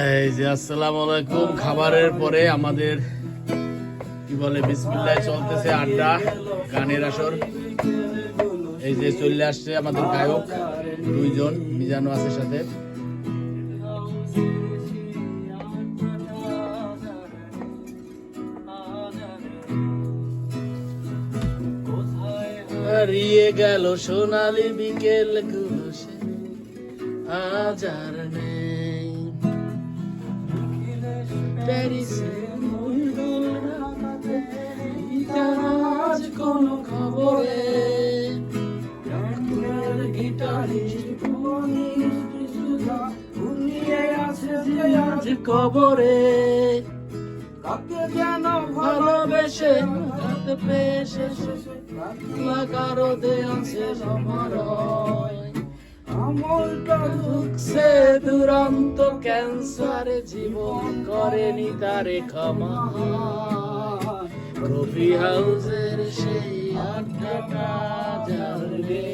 এই যে আসসালামু আলাইকুম। খাবারের পরে আমাদের কি বলে বিসমিল্লাহ চলতেছে আড্ডা, গানের আসর। এই যে চলে আসছে আমাদের গায়ক দুইজন, মিজানও আছে সাথে। হারিয়ে গেল সোনালি বিকেল গুলো, সে আজ আর নেই। প্যারিসে আজ কোনো খবরে আজ কবরে কাকে যেন ভালোবেসে কাকে পেশে কারো দেয়াছে আমার আমলটা ঢুকছে দুরন্ত ক্যান্সারে, জীবন করেনি তারে ক্ষমা। কফি হাউসের সেই আড্ডাটা জ্বালবে।